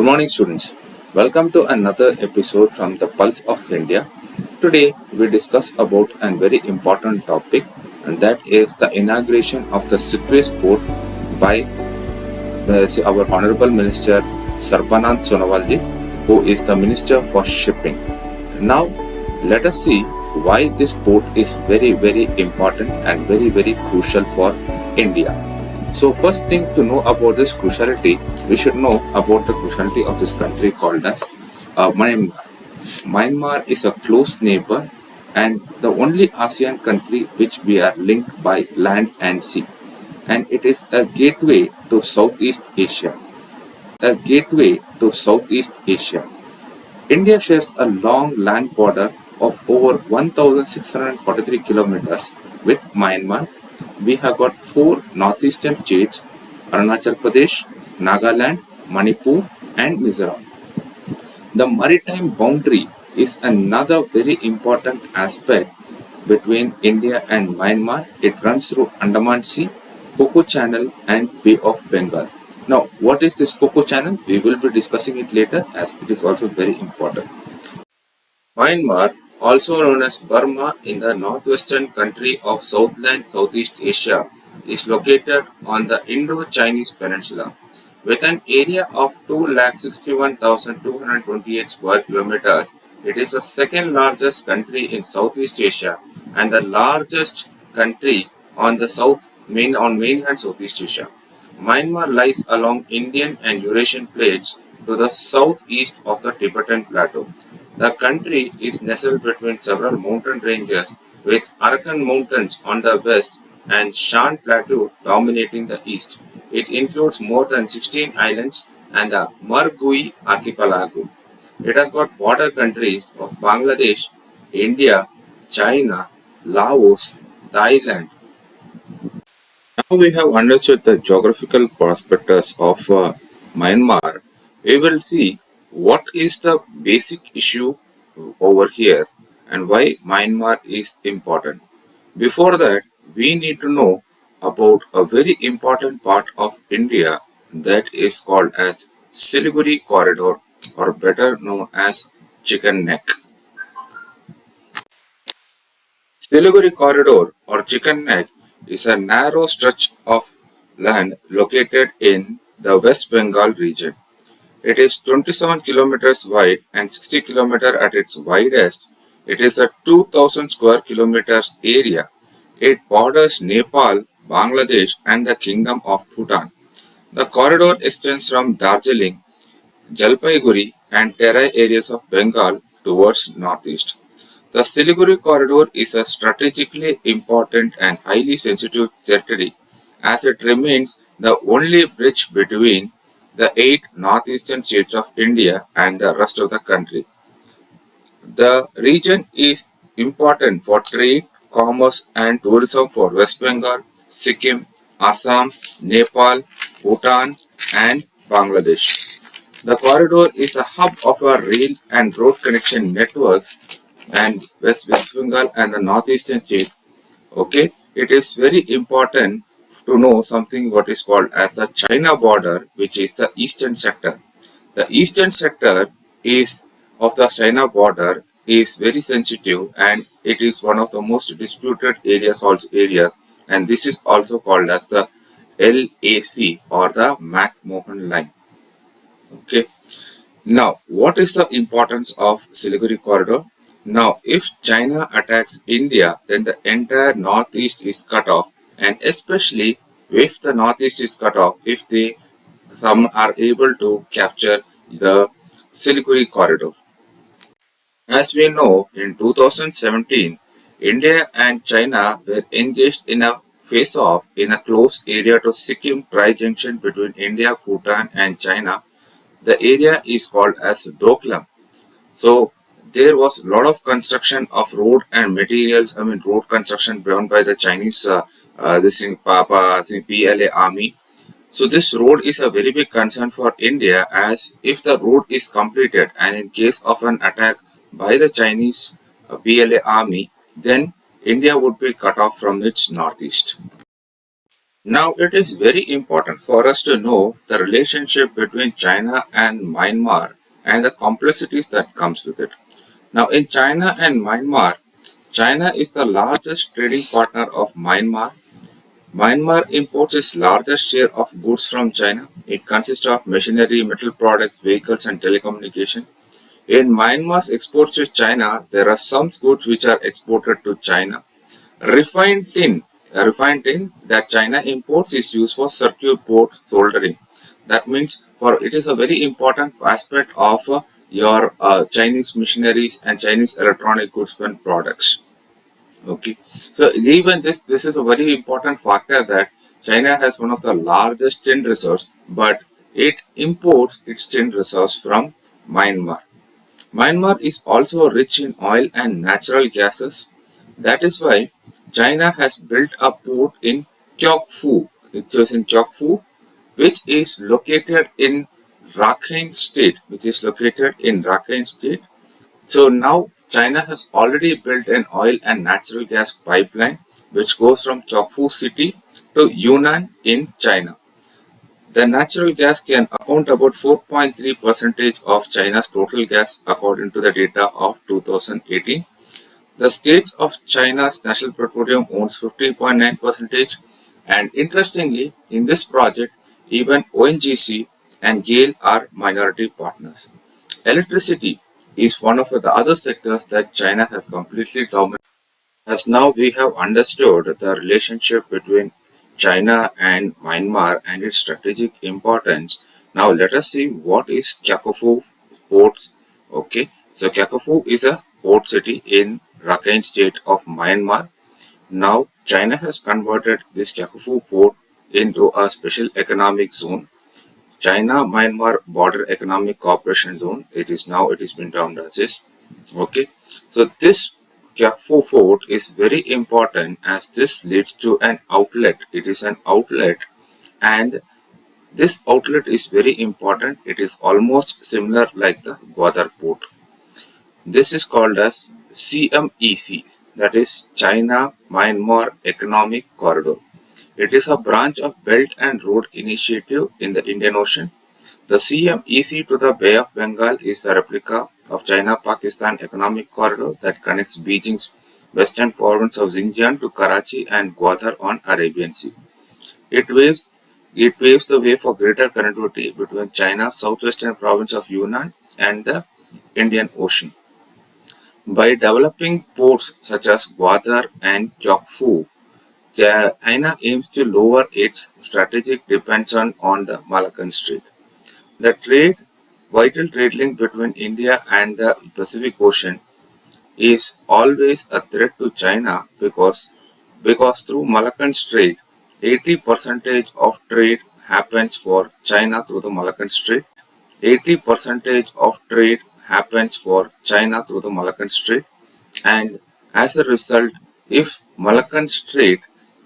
Good morning, students. Welcome to another episode from the Pulse of India. Today, we discuss about a very important topic, and that is the inauguration of the Sittwe port by our Honorable Minister Sarbanand Sonowalji, who is the Minister for Shipping. Now, let us see why this port is very important and very crucial for India. So first thing to know about this cruciality, we should know about the cruciality of this country called as Myanmar. Myanmar is a close neighbor and the only ASEAN country which we are linked by land and sea. And it is a gateway to Southeast Asia. A gateway to Southeast Asia. India shares a long land border of over 1,643 kilometers with Myanmar. We have got four northeastern states: Arunachal Pradesh, Nagaland, Manipur, and Mizoram. The maritime boundary is another very important aspect between India and Myanmar. It runs through Andaman Sea, Coco Channel, and Bay of Bengal. Now, what is this Coco Channel? We will be discussing it later as it is also very important. Myanmar, also known as Burma in the northwestern country of Southland Southeast Asia, is located on the Indo-Chinese Peninsula. With an area of 2,61,228 square kilometers, it is the second largest country in Southeast Asia and the largest country on the mainland Southeast Asia. Myanmar lies along Indian and Eurasian plates to the southeast of the Tibetan Plateau. The country is nestled between several mountain ranges, with Arakan Mountains on the west and Shan Plateau dominating the east. It includes more than 16 islands and a Margui archipelago. It has got border countries of Bangladesh, India, China, Laos, Thailand. Now we have understood the geographical prospectus of Myanmar. We will see what is the basic issue over here and why Myanmar is important. Before that, we need to know about a very important part of India that is called as Siliguri Corridor, or better known as Chicken Neck. Siliguri Corridor or Chicken Neck is a narrow stretch of land located in the West Bengal region. It is 27 kilometers wide and 60 kilometers at its widest. It is a 2,000 square kilometers area. It borders Nepal, Bangladesh, and the Kingdom of Bhutan. The corridor extends from Darjeeling, Jalpaiguri, and Terai areas of Bengal towards northeast. The Siliguri corridor is a strategically important and highly sensitive territory as it remains the only bridge between the 8 northeastern states of India and the rest of the country. The region is important for trade, commerce, and tourism for West Bengal, Sikkim, Assam, Nepal, Bhutan, and Bangladesh. The corridor is a hub of a rail and road connection network and West Bengal and the northeastern states. Okay, it is very important to know something what is called as the China border, which is the eastern sector. The eastern sector is of the China border is very sensitive and it is one of the most disputed areas and this is also called as the LAC or the McMahon line. Okay. Now, what is the importance of Siliguri corridor? Now, if China attacks India, then the entire northeast is cut off, and especially if the northeast is cut off, if some are able to capture the Siliguri corridor. As we know, in 2017, India and China were engaged in a face-off in a close area to Sikkim tri-junction between India, Bhutan, and China. The area is called as Doklam. So there was a lot of construction of road and materials. Road construction done by the Chinese PLA army. So this road is a very big concern for India, as if the road is completed and in case of an attack by the Chinese PLA army, then India would be cut off from its northeast. Now, it is very important for us to know the relationship between China and Myanmar and the complexities that comes with it. Now, in China and Myanmar, China is the largest trading partner of Myanmar. Myanmar imports its largest share of goods from China. It consists of machinery, metal products, vehicles, and telecommunication. In Myanmar's exports to China, there are some goods which are exported to China. Refined tin, refined tin that China imports is used for circuit board soldering. That means for it is a very important aspect of your Chinese machineries and Chinese electronic goods and products. Okay, so even this is a very important factor that China has one of the largest tin reserves, but it imports its tin reserves from Myanmar. Myanmar is also rich in oil and natural gases. That is why China has built a port in Kyeokfu. It is in Kyeokfu, which is located in Rakhine State, So now China has already built an oil and natural gas pipeline which goes from Kyeokfu city to Yunnan in China. The natural gas can account about 4.3% of China's total gas according to the data of 2018. The states of China's national petroleum owns 15.9%, and interestingly, in this project, even ONGC and GAIL are minority partners. Electricity is one of the other sectors that China has completely dominated. As now we have understood the relationship between China and Myanmar and its strategic importance, now let us see what is Kyakufu ports. Okay, so Kyakufu is a port city in Rakhine state of Myanmar. Now China has converted this Kyakufu port into a special economic zone, China-Myanmar Border Economic Cooperation Zone. It has been termed as this. Okay, so this Kyafu Fort is very important as this leads to an outlet. It is an outlet, and this outlet is very important. It is almost similar like the Gwadar port. This is called as CMEC, that is China Myanmar Economic Corridor. It is a branch of Belt and Road Initiative in the Indian Ocean. The CMEC to the Bay of Bengal is a replica of China-Pakistan Economic Corridor that connects Beijing's western province of Xinjiang to Karachi and Gwadar on Arabian Sea. It paves, it paves the way for greater connectivity between China's southwestern province of Yunnan and the Indian Ocean. By developing ports such as Gwadar and Kyeokfu, China aims to lower its strategic dependence on the Malaccan Strait. The vital trade link between India and the Pacific Ocean is always a threat to China because through Malaccan Strait, 80% of trade happens for China through the Malaccan Strait. 80% of trade happens for China through the Malaccan Strait, and as a result, if Malaccan Strait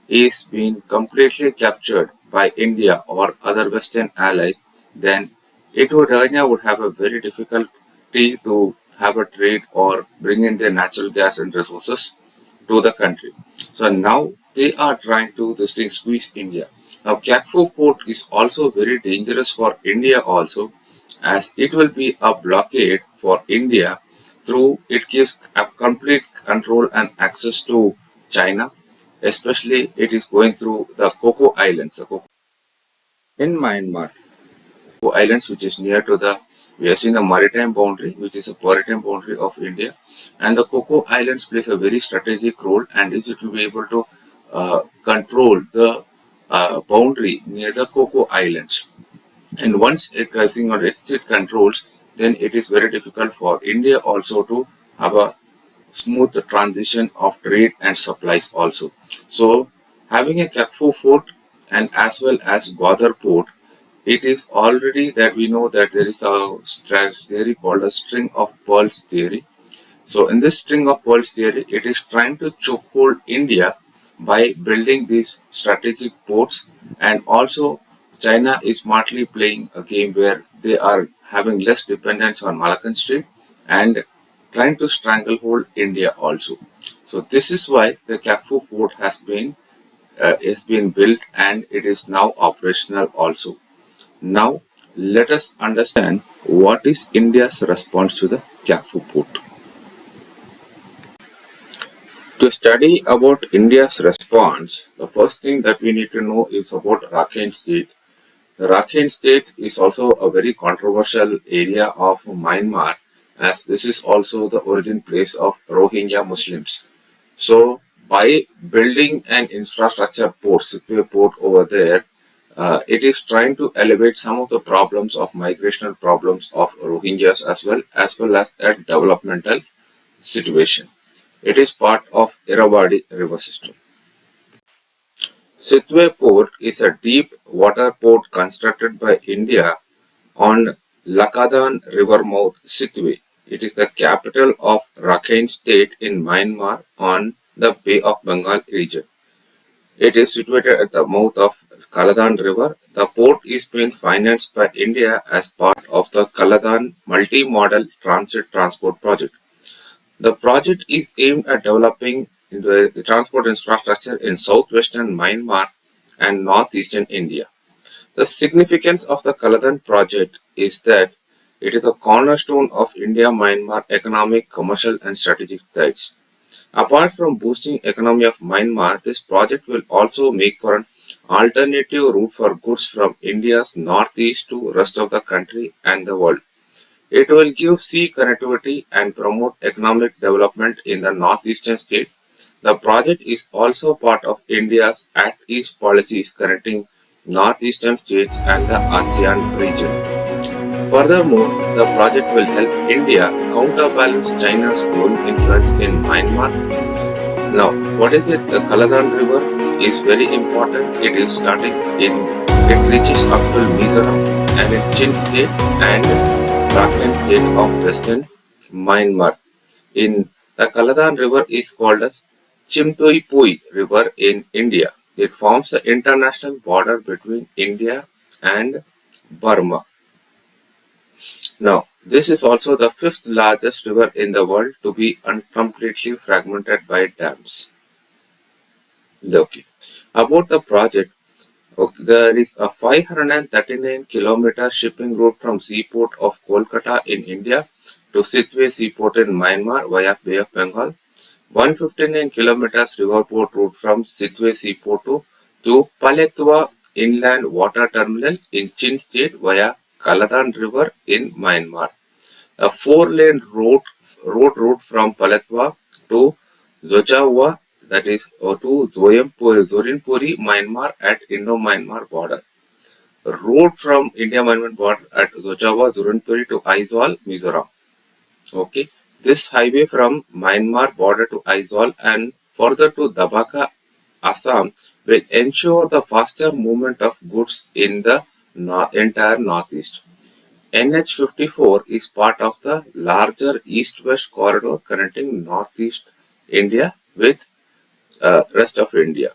is being completely captured by India or other Western allies, then China would have a very difficulty to have a trade or bring in their natural gas and resources to the country. So now they are trying to this thing squeeze India. Now Kakfu port is also very dangerous for India also, as it will be a blockade for India through it gives a complete control and access to China, especially it is going through the Coco Islands. In Myanmar, Islands, which is near to the, we have seen the maritime boundary, which is a maritime boundary of India, and the Coco Islands plays a very strategic role, and is it will be able to control the boundary near the Coco Islands. And once it crossing or it controls, then it is very difficult for India also to have a smooth transition of trade and supplies also. So having a Kakfu fort and as well as Gwadar port, it is already that we know that there is a theory called a string of pearls theory. So in this string of pearls theory, it is trying to chokehold India by building these strategic ports, and also China is smartly playing a game where they are having less dependence on Malaccan Strait and trying to stranglehold India also. So this is why the Kakfu port has been has been built and it is now operational also. Now, let us understand what is India's response to the Kyafu port. To study about India's response, the first thing that we need to know is about Rakhine State. The Rakhine State is also a very controversial area of Myanmar, as this is also the origin place of Rohingya Muslims. So, by building an infrastructure port, Sittwe port over there, it is trying to elevate some of the problems of migrational problems of Rohingyas as well as a developmental situation. It is part of Irrawaddy river system. Sittwe port is a deep water port constructed by India on Lakadan river mouth Sittwe. It is the capital of Rakhine State in Myanmar on the Bay of Bengal region. It is situated at the mouth of Kaladan River. The port is being financed by India as part of the Kaladan Multi-Modal Transit Transport Project. The project is aimed at developing the transport infrastructure in southwestern Myanmar and northeastern India. The significance of the Kaladan project is that it is a cornerstone of India-Myanmar economic, commercial and strategic ties. Apart from boosting economy of Myanmar, this project will also make for an alternative route for goods from India's northeast to rest of the country and the world. It will give sea connectivity and promote economic development in the northeastern state. The project is also part of India's Act East policies connecting northeastern states and the ASEAN region. Furthermore, the project will help India counterbalance China's growing influence in Myanmar. Now, what is it? The Kaladan River is very important. It reaches up to Mizoram and in Chin State and Rakhine State of Western Myanmar. In the Kaladan River is called as Chimtuipui River in India. It forms the international border between India and Burma. Now, this is also the fifth largest river in the world to be completely fragmented by dams. Okay. About the project, there is a 539-kilometer shipping route from seaport of Kolkata in India to Sittwe seaport in Myanmar via Bay of Bengal. 159 kilometers riverport route from Sittwe seaport to Paletwa inland water terminal in Chin State via Kaladan River in Myanmar. A 4-lane road route from Paletwa to Zochawa, that is to Zorinpuri, Myanmar at Indo-Myanmar border. Road from India-Myanmar border at Zochawa, Zorinpuri to Aizawl, Mizoram. Okay, this highway from Myanmar border to Aizawl and further to Dabaka, Assam will ensure the faster movement of goods in the entire northeast. NH54 is part of the larger east-west corridor connecting northeast India with rest of India.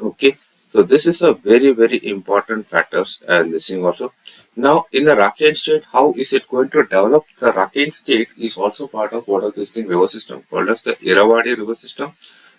Okay, so this is a very important factors and this thing also. Now in the Rakhine state, how is it going to develop? The Rakhine state is also part of what is this thing river system called as the Irrawaddy river system.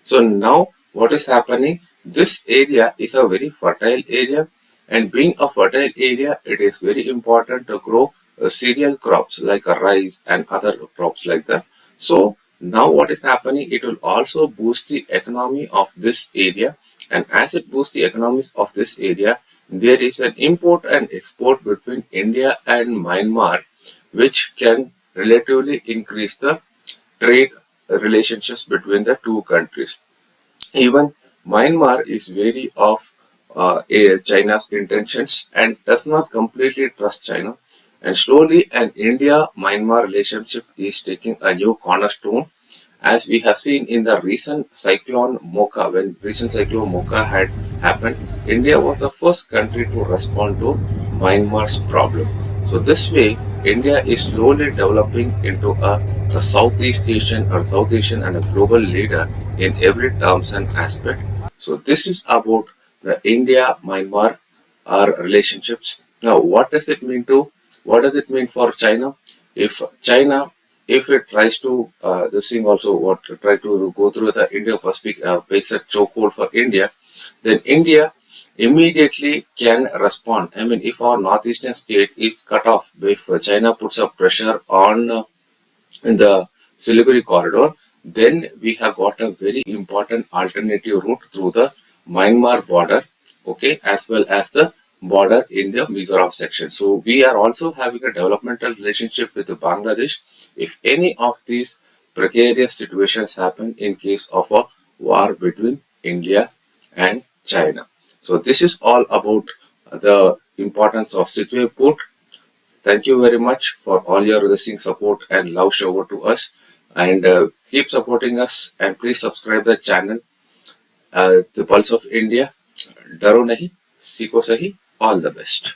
So now what is happening? This area is a very fertile area, and being a fertile area, it is very important to grow cereal crops like rice and other crops like that. So now what is happening? It will also boost the economy of this area, and as it boosts the economies of this area, there is an import and export between India and Myanmar, which can relatively increase the trade relationships between the two countries. Even Myanmar is wary of China's intentions and does not completely trust China. And slowly an India-Myanmar relationship is taking a new cornerstone, as we have seen in the recent cyclone Mocha. When recent cyclone Mocha had happened, India was the first country to respond to Myanmar's problem. So this way, India is slowly developing into a Southeast Asian and a global leader in every terms and aspect. So this is about the India-Myanmar relationships. Now, what does it mean for China? If China if it tries to this thing also what try to go through the Indo-Pacific makes a chokehold for India, then India immediately can respond. I mean, if our northeastern state is cut off, if China puts up pressure on in the Siliguri corridor, then we have got a very important alternative route through the Myanmar border, okay, as well as the border in the Mizoram section. So we are also having a developmental relationship with Bangladesh. If any of these precarious situations happen in case of a war between India and China. So this is all about the importance of Sittwe port. Thank you very much for all your listening support and love shower to us. And keep supporting us and please subscribe the channel, The Pulse of India. Daro nahi, siko sahi. All the best.